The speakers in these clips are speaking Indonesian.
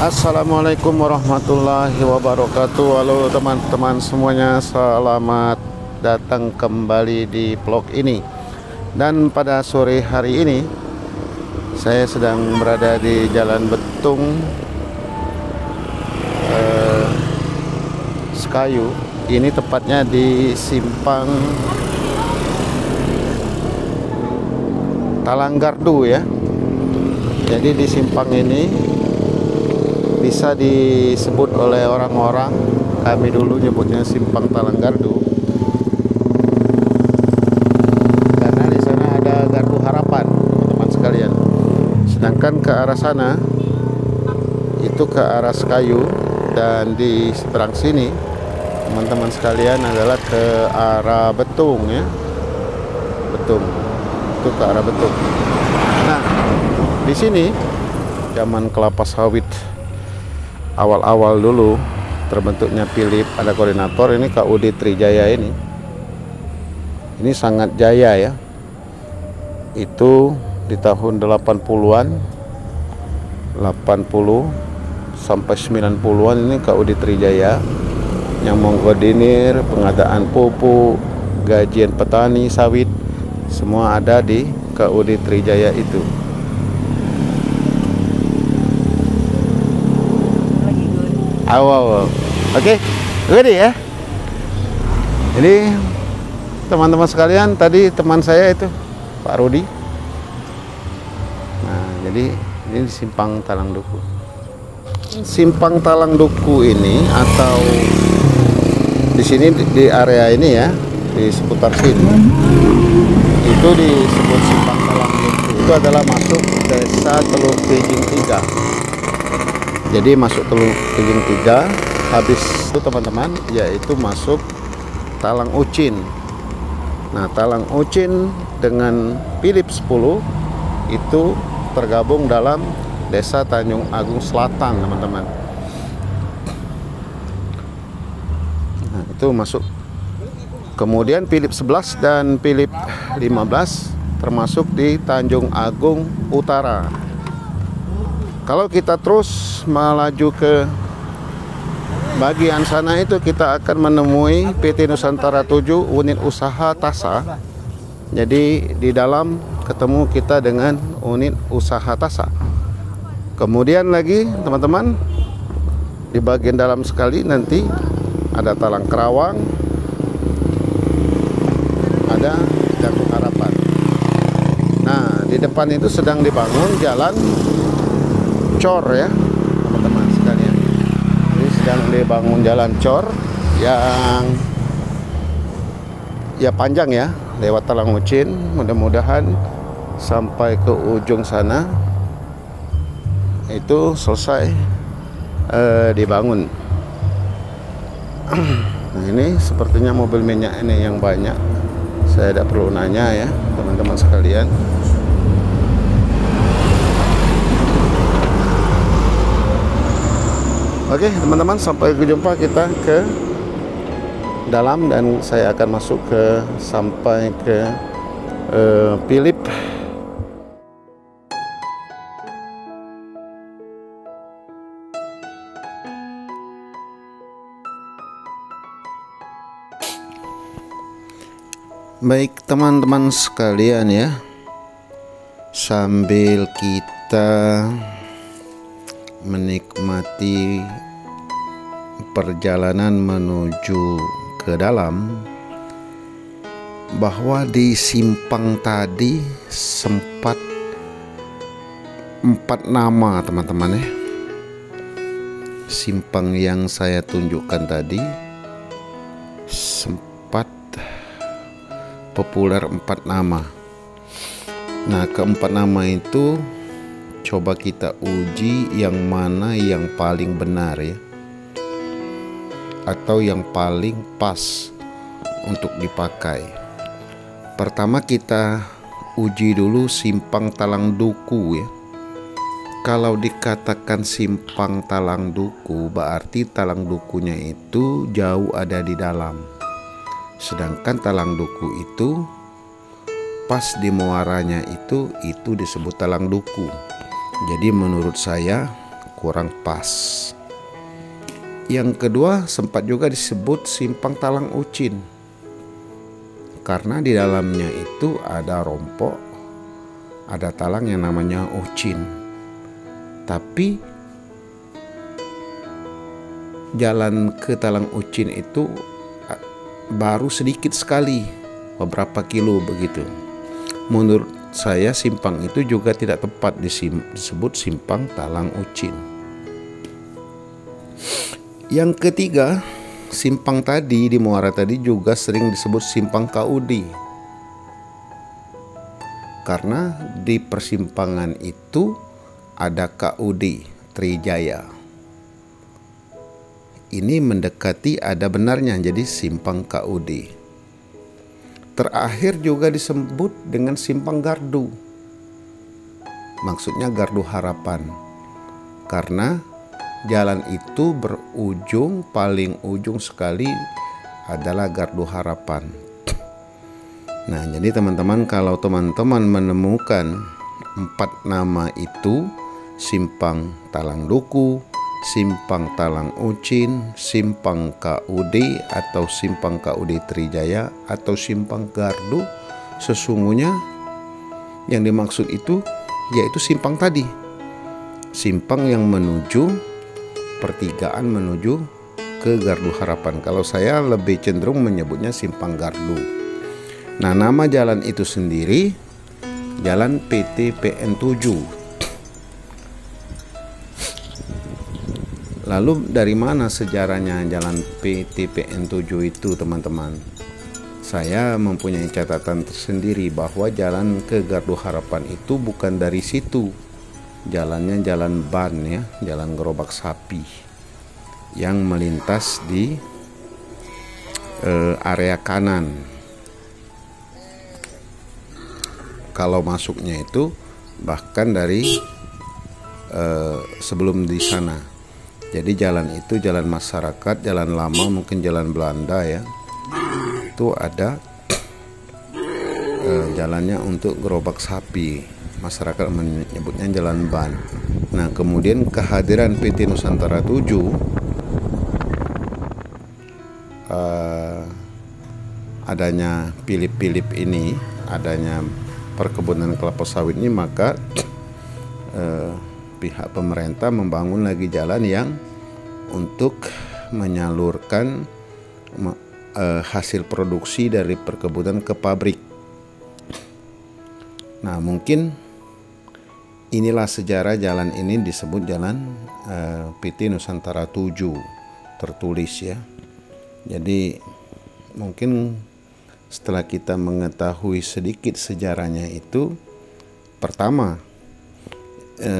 Assalamualaikum warahmatullahi wabarakatuh. Halo teman-teman semuanya, selamat datang kembali di vlog ini. Dan pada sore hari ini saya sedang berada di Jalan Betung Sekayu. Ini tepatnya di Simpang Talanggardu ya. Jadi di simpang ini bisa disebut oleh orang-orang, kami dulu nyebutnya Simpang Talanggardu, karena di sana ada gardu harapan, teman-teman sekalian. Sedangkan ke arah sana itu ke arah Sekayu, dan di seberang sini teman-teman sekalian adalah ke arah Betung ya. Betung itu ke arah Betung. Nah, di sini zaman kelapa sawit awal-awal dulu terbentuknya Philip, ada koordinator ini KUD Trijaya ini sangat jaya ya. Itu di tahun 80-an 80 sampai 90-an ini KUD Trijaya yang mengkoordinir pengadaan pupuk, gajian petani sawit, semua ada di KUD Trijaya itu. Awal, oke, ready ya. Ini teman-teman sekalian, tadi teman saya itu Pak Rudi. Nah, jadi ini Simpang Talangduku. Simpang Talangduku ini, atau di sini di area ini ya, di seputar sini itu disebut Simpang Talangduku. Itu adalah masuk desa Teluk Kijing 3. Jadi masuk Teluk Kijing 3, habis itu teman-teman yaitu masuk Talang Ucin. Nah, Talang Ucin dengan Philip 10 itu tergabung dalam Desa Tanjung Agung Selatan, teman-teman. Nah, itu masuk. Kemudian Philip 11 dan Philip 15 termasuk di Tanjung Agung Utara. Kalau kita terus melaju ke bagian sana itu kita akan menemui PT Nusantara 7 unit usaha Tasa. Jadi di dalam ketemu kita dengan unit usaha Tasa. Kemudian lagi teman-teman, di bagian dalam sekali nanti ada Talang Kerawang, ada Gardu Harapan. Nah, di depan itu sedang dibangun jalan cor ya teman-teman sekalian. Ini sedang dibangun jalan cor yang ya panjang ya, lewat Talang Ucin, mudah-mudahan sampai ke ujung sana itu selesai dibangun. Nah, ini sepertinya mobil minyak ini yang banyak, saya tidak perlu nanya ya teman-teman sekalian. Oke teman-teman, sampai jumpa kita ke dalam dan saya akan masuk sampai ke Philip. Baik teman-teman sekalian ya, sambil kita menikmati perjalanan menuju ke dalam, bahwa di simpang tadi sempat 4 nama teman-teman ya. Simpang yang saya tunjukkan tadi sempat populer 4 nama. Nah, keempat nama itu coba kita uji yang mana yang paling benar ya, atau yang paling pas untuk dipakai. Pertama kita uji dulu Simpang Talangduku ya. Kalau dikatakan Simpang Talangduku berarti Talangdukunya itu jauh ada di dalam. Sedangkan Talangduku itu pas di muaranya itu disebut Talangduku. Jadi menurut saya kurang pas. Yang kedua sempat juga disebut simpang Talang Ucin, karena di dalamnya itu ada rompok, ada talang yang namanya Ucin. Tapi jalan ke Talang Ucin itu baru sedikit sekali, beberapa kilo begitu. Menurut saya simpang itu juga tidak tepat disebut simpang Talang Ucin. Yang ketiga, simpang tadi di muara tadi juga sering disebut simpang Kaudi, karena di persimpangan itu ada Kaudi Trijaya. Ini mendekati ada benarnya, jadi simpang Kaudi. Terakhir juga disebut dengan simpang Gardu, maksudnya Gardu Harapan, karena jalan itu berujung, paling ujung sekali adalah Gardu Harapan. Nah, jadi teman-teman, kalau teman-teman menemukan 4 nama itu, simpang Talang Duku, simpang Talang Ucin, simpang Kaudi atau simpang Kaudi Trijaya atau simpang Gardu, sesungguhnya yang dimaksud itu yaitu simpang tadi, simpang yang menuju pertigaan menuju ke Gardu Harapan. Kalau saya lebih cenderung menyebutnya simpang Gardu. Nah, nama jalan itu sendiri Jalan PT PN 7. Lalu dari mana sejarahnya Jalan PT PN 7 itu, teman-teman? Saya mempunyai catatan tersendiri bahwa jalan ke Gardu Harapan itu bukan dari situ. Jalannya jalan ban ya, jalan gerobak sapi yang melintas di area kanan. Kalau masuknya itu bahkan dari sebelum di sana. Jadi jalan itu jalan masyarakat, jalan lama, mungkin jalan Belanda ya. Itu ada jalannya untuk gerobak sapi. Masyarakat menyebutnya jalan ban. Nah, kemudian kehadiran PT Nusantara 7 adanya Philip ini, adanya perkebunan kelapa sawit ini, maka pihak pemerintah membangun lagi jalan yang untuk menyalurkan hasil produksi dari perkebunan ke pabrik. Nah, mungkin inilah sejarah jalan ini disebut Jalan PT Nusantara 7 tertulis ya. Jadi mungkin setelah kita mengetahui sedikit sejarahnya itu, pertama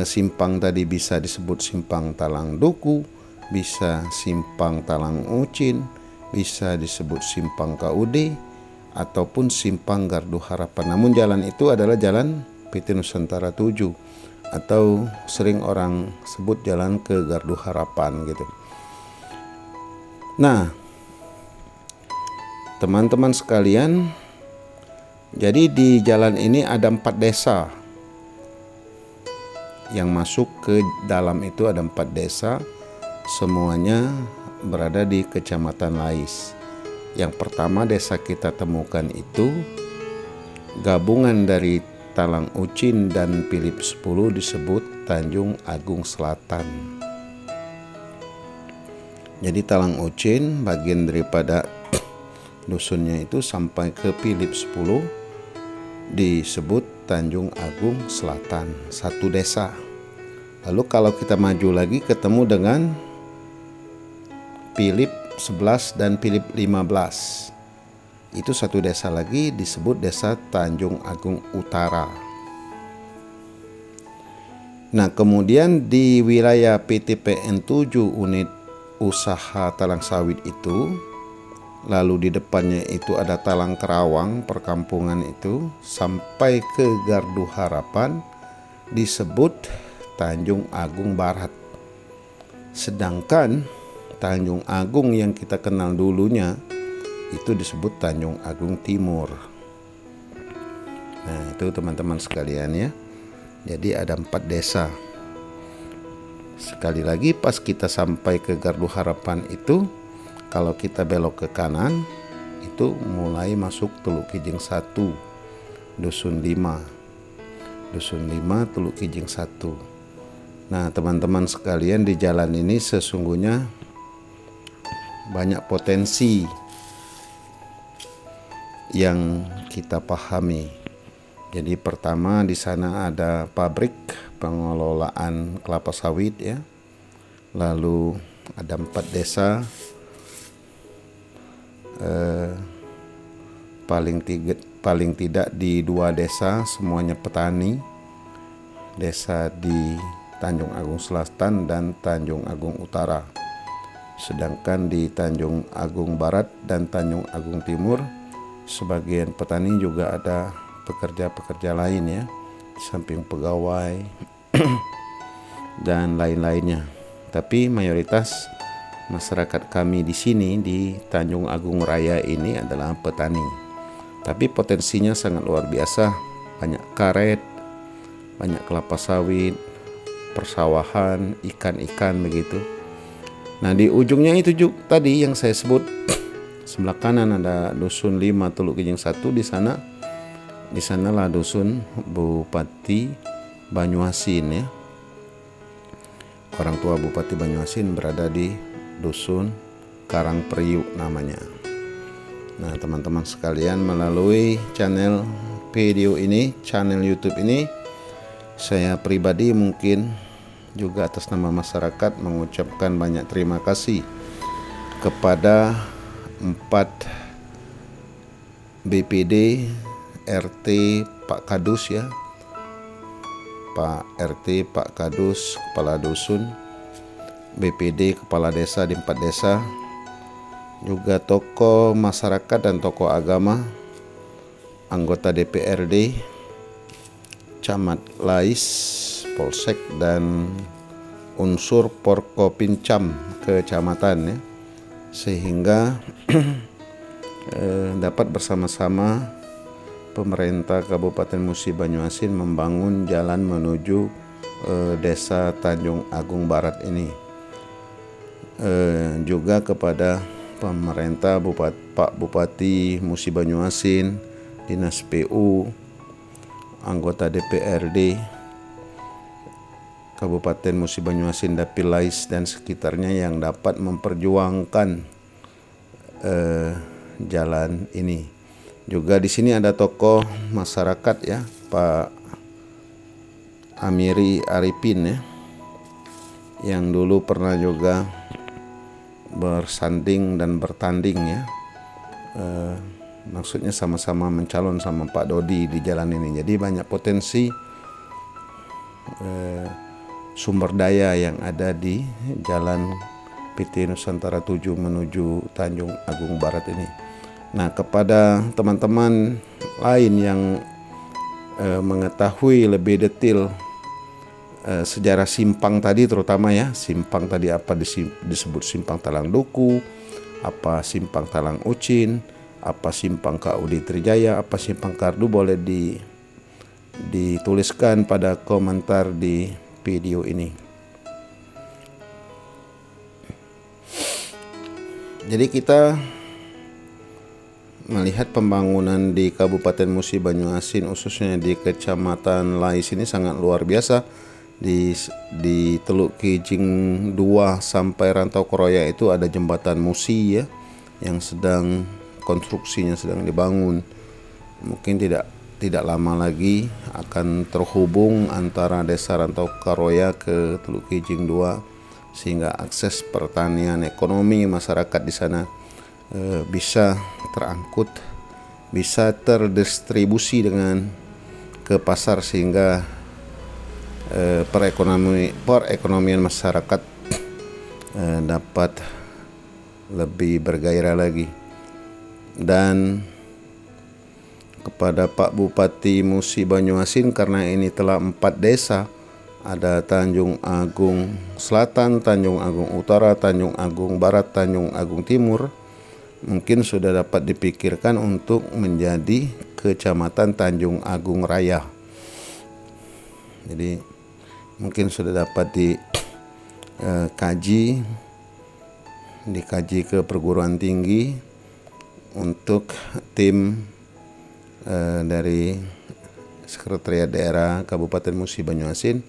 simpang tadi bisa disebut simpang Talang Duku, bisa simpang Talang Ucin, bisa disebut simpang Kaudi ataupun simpang Gardu Harapan. Namun jalan itu adalah Jalan PT Nusantara 7 atau sering orang sebut jalan ke Gardu Harapan gitu. Nah, teman-teman sekalian, jadi di jalan ini ada 4 desa yang masuk ke dalam itu, ada 4 desa, semuanya berada di Kecamatan Lais. Yang pertama desa kita temukan itu gabungan dari Talang Ucin dan Philip 10 disebut Tanjung Agung Selatan. Jadi Talang Ucin bagian daripada dusunnya itu sampai ke Philip 10 disebut Tanjung Agung Selatan, satu desa. Lalu kalau kita maju lagi ketemu dengan Philip 11 dan Philip 15. Itu satu desa lagi disebut Desa Tanjung Agung Utara. Nah, kemudian di wilayah PT PN 7 unit usaha talang sawit itu, lalu di depannya itu ada Talang Kerawang, perkampungan itu, sampai ke Gardu Harapan disebut Tanjung Agung Barat. Sedangkan Tanjung Agung yang kita kenal dulunya itu disebut Tanjung Agung Timur. Nah, itu teman-teman sekalian ya. Jadi ada 4 desa. Sekali lagi, pas kita sampai ke Gardu Harapan itu, kalau kita belok ke kanan itu mulai masuk Teluk Kijing 1, Dusun 5. Dusun 5, Teluk Kijing 1. Nah, teman-teman sekalian, di jalan ini sesungguhnya banyak potensi yang kita pahami. Jadi pertama, di sana ada pabrik pengelolaan kelapa sawit ya. Lalu ada 4 desa, paling tidak di 2 desa semuanya petani. Desa di Tanjung Agung Selatan dan Tanjung Agung Utara. Sedangkan di Tanjung Agung Barat dan Tanjung Agung Timur, sebagian petani juga ada pekerja-pekerja lain ya, samping pegawai dan lain-lainnya. Tapi mayoritas masyarakat kami di sini di Tanjung Agung Raya ini adalah petani. Tapi potensinya sangat luar biasa, banyak karet, banyak kelapa sawit, persawahan, ikan-ikan begitu. Nah, di ujungnya itu juga tadi yang saya sebut, sebelah kanan ada Dusun 5 Teluk Kijing 1. Di sanalah dusun Bupati Banyuasin ya. Orang tua Bupati Banyuasin berada di Dusun Karangpriuk namanya. Nah, teman-teman sekalian, melalui channel video ini, channel YouTube ini, saya pribadi mungkin juga atas nama masyarakat mengucapkan banyak terima kasih kepada 4 BPD, RT, Pak Kadus ya, Pak RT, Pak Kadus, Kepala Dusun, BPD, Kepala Desa di 4 desa, juga tokoh masyarakat dan tokoh agama, anggota DPRD, Camat Lais, Polsek, dan unsur Porkopincam kecamatan ya, sehingga dapat bersama-sama pemerintah Kabupaten Musi Banyuasin membangun jalan menuju desa Tanjung Agung Barat ini. Juga kepada pemerintah Pak Bupati Musi Banyuasin, Dinas PU, anggota DPRD Kabupaten Musi Banyuasin, Dapil Lais dan sekitarnya yang dapat memperjuangkan jalan ini. Juga di sini ada tokoh masyarakat ya, Pak Amiri Arifin ya, yang dulu pernah juga bersanding dan bertanding ya, maksudnya sama-sama mencalon sama Pak Dodi di jalan ini. Jadi banyak potensi sumber daya yang ada di jalan PT Nusantara 7 menuju Tanjung Agung Barat ini. Nah, kepada teman-teman lain yang mengetahui lebih detail sejarah simpang tadi, terutama ya, simpang tadi apa disebut simpang Talang Duku, apa simpang Talang Ucin, apa simpang KUD Trijaya, apa simpang Kardu, boleh dituliskan pada komentar di video ini. Jadi kita melihat pembangunan di Kabupaten Musi Banyuasin, khususnya di Kecamatan Lais ini sangat luar biasa. Di Teluk Kijing 2 sampai Rantau Koroya itu ada jembatan Musi ya, yang sedang konstruksinya sedang dibangun. Mungkin tidak lama lagi akan terhubung antara desa Rantau Koroya ke Teluk Kijing 2, sehingga akses pertanian, ekonomi masyarakat di sana bisa terangkut, bisa terdistribusi ke pasar, sehingga perekonomian masyarakat dapat lebih bergairah lagi. Dan kepada Pak Bupati Musi Banyuasin, karena ini telah 4 desa, ada Tanjung Agung Selatan, Tanjung Agung Utara, Tanjung Agung Barat, Tanjung Agung Timur, mungkin sudah dapat dipikirkan untuk menjadi Kecamatan Tanjung Agung Raya. Jadi mungkin sudah dapat dikaji ke perguruan tinggi untuk tim dari Sekretariat Daerah Kabupaten Musi Banyuasin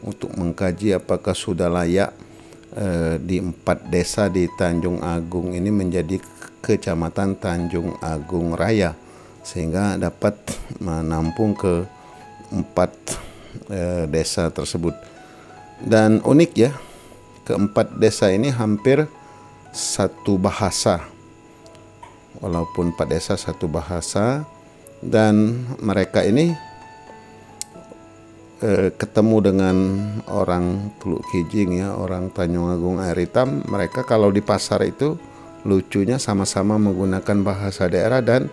untuk mengkaji apakah sudah layak di 4 desa di Tanjung Agung ini menjadi Kecamatan Tanjung Agung Raya, sehingga dapat menampung ke 4 desa tersebut. Dan unik ya, ke-4 desa ini hampir satu bahasa, walaupun 4 desa satu bahasa, dan mereka ini ketemu dengan orang Teluk Kijing ya, orang Tanjung Agung Air Hitam. Mereka kalau di pasar itu lucunya sama-sama menggunakan bahasa daerah dan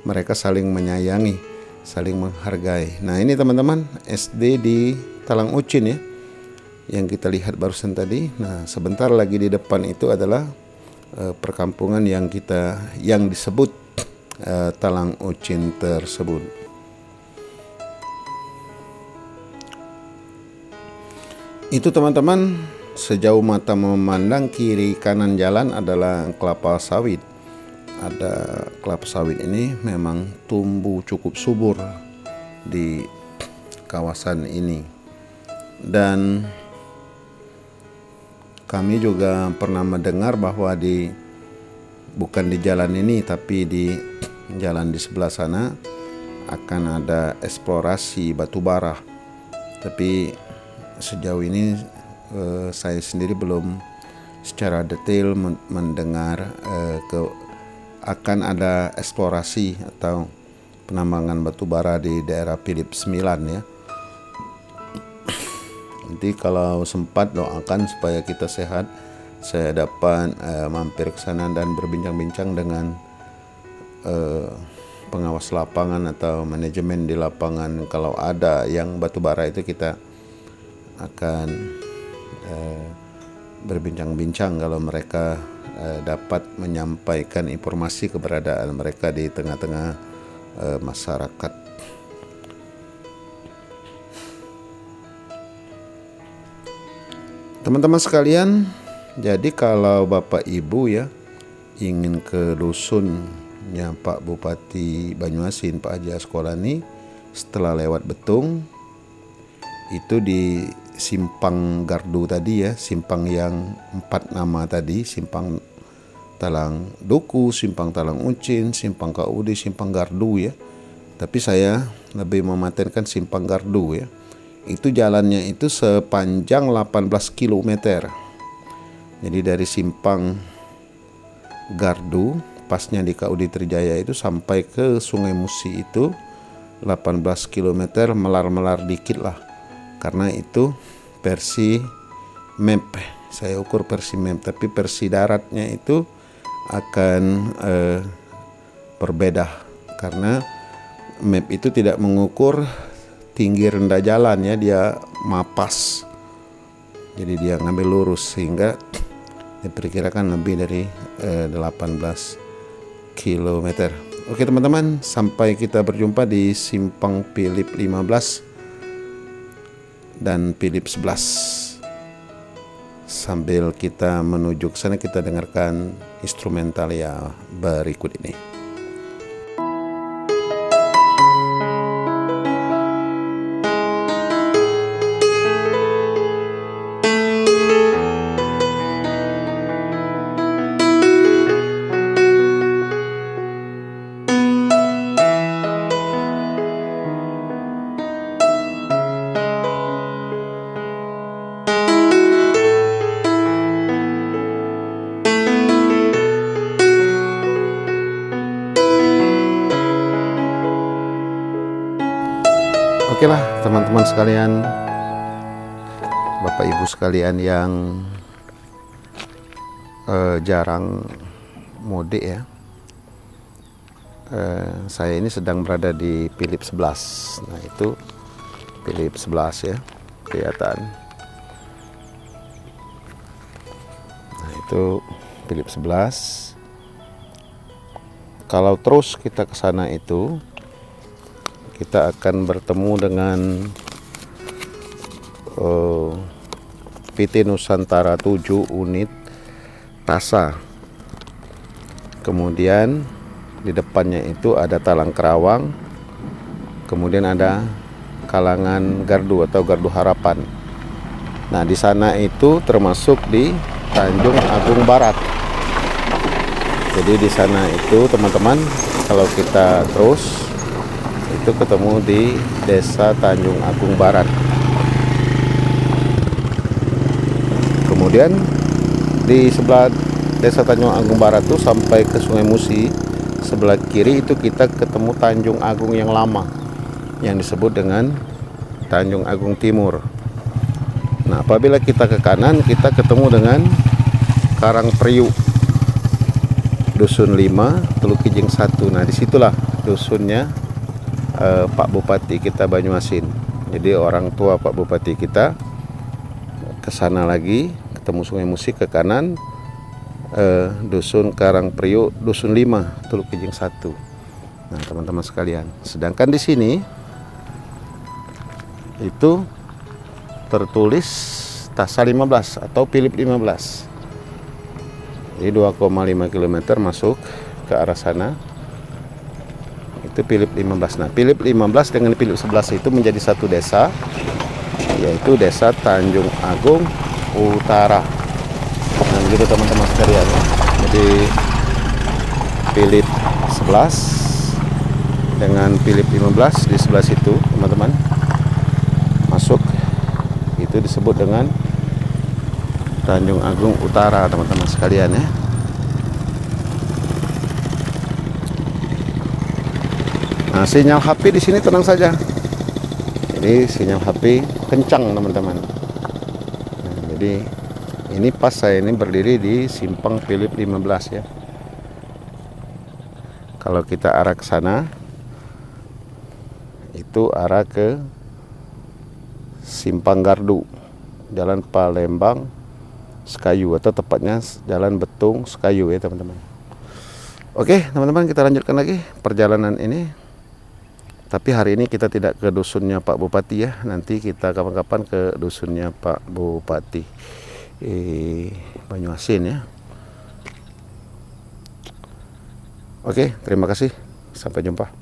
mereka saling menyayangi, saling menghargai. Nah ini teman-teman, SD di Talang Ucin ya, yang kita lihat barusan tadi. Nah sebentar lagi di depan itu adalah perkampungan yang disebut Talang Ucin tersebut. Itu teman-teman, sejauh mata memandang kiri kanan jalan adalah kelapa sawit. Ada kelapa sawit ini memang tumbuh cukup subur di kawasan ini. Dan kami juga pernah mendengar bahwa bukan di jalan ini tapi di jalan di sebelah sana akan ada eksplorasi batu bara. Tapi sejauh ini saya sendiri belum secara detail mendengar akan ada eksplorasi atau penambangan batu bara di daerah Philip 9 ya. Nanti kalau sempat doakan supaya kita sehat, saya dapat mampir ke sana dan berbincang-bincang dengan pengawas lapangan atau manajemen di lapangan. Kalau ada yang batu bara itu kita akan berbincang-bincang kalau mereka dapat menyampaikan informasi keberadaan mereka di tengah-tengah masyarakat. Teman-teman sekalian, jadi kalau Bapak Ibu ya ingin ke dusunnya Pak Bupati Banyuasin, Pak Haji Asqalani, setelah lewat Betung itu di Simpang Gardu tadi ya, simpang yang 4 nama tadi, Simpang Talang Duku, Simpang Talang Ucin, Simpang Kaudi, Simpang Gardu ya. Tapi saya lebih mematenkan Simpang Gardu ya. Itu jalannya itu sepanjang 18 km. Jadi dari Simpang Gardu pasnya di Kaudi Trijaya itu sampai ke Sungai Musi itu 18 km, melar-melar dikit lah. Karena itu versi map, saya ukur versi map, tapi versi daratnya itu akan berbeda karena map itu tidak mengukur tinggi rendah jalan ya, dia mapas, jadi dia ngambil lurus sehingga diperkirakan lebih dari 18 km. Oke teman-teman, sampai kita berjumpa di Simpang Philip 15 dan Philip 11. Sambil kita menuju ke sana, kita dengarkan instrumental ya berikut ini. Oke lah teman-teman sekalian, Bapak Ibu sekalian yang jarang mudik ya, saya ini sedang berada di Philip 11. Nah itu Philip 11 ya, kelihatan. Nah itu Philip 11. Kalau terus kita ke sana itu kita akan bertemu dengan PT Nusantara 7 unit Tasa. Kemudian di depannya itu ada Talang Kerawang, kemudian ada Kalangan Gardu atau Gardu Harapan. Nah, di sana itu termasuk di Tanjung Agung Barat. Jadi di sana itu teman-teman, kalau kita terus itu ketemu di Desa Tanjung Agung Barat. Kemudian di sebelah Desa Tanjung Agung Barat tuh sampai ke Sungai Musi, sebelah kiri itu kita ketemu Tanjung Agung yang lama yang disebut dengan Tanjung Agung Timur. Nah, apabila kita ke kanan kita ketemu dengan Karang Priuk, Dusun 5, Teluk Kijing 1. Nah, disitulah dusunnya Pak Bupati kita Banyuasin. Jadi orang tua Pak Bupati kita ke sana lagi, ketemu Sungai Musi ke kanan, Dusun Karang Priuk, Dusun 5, Teluk Kijing 1. Nah, teman-teman sekalian, sedangkan di sini itu tertulis Tasa 15 atau Philip 15. Jadi 2,5 km masuk ke arah sana. Itu Philip 15. Nah, Philip 15 dengan Philip 11 itu menjadi satu desa, yaitu Desa Tanjung Agung Utara. Nah, begitu teman-teman sekalian. Jadi Philip 11 dengan Philip 15 di sebelah situ, teman-teman, masuk, itu disebut dengan Tanjung Agung Utara, teman-teman sekalian ya. Nah, sinyal HP di sini tenang saja. Jadi sinyal HP kencang, teman-teman. Nah, jadi ini pas saya ini berdiri di simpang Philip 15 ya. Kalau kita arah ke sana, itu arah ke Simpang Gardu, Jalan Palembang Sekayu, atau tepatnya Jalan Betung Sekayu ya, teman-teman. Oke, teman-teman, kita lanjutkan lagi perjalanan ini. Tapi hari ini kita tidak ke dusunnya Pak Bupati ya. Nanti kita kapan-kapan ke dusunnya Pak Bupati Banyuasin ya. Oke, terima kasih. Sampai jumpa.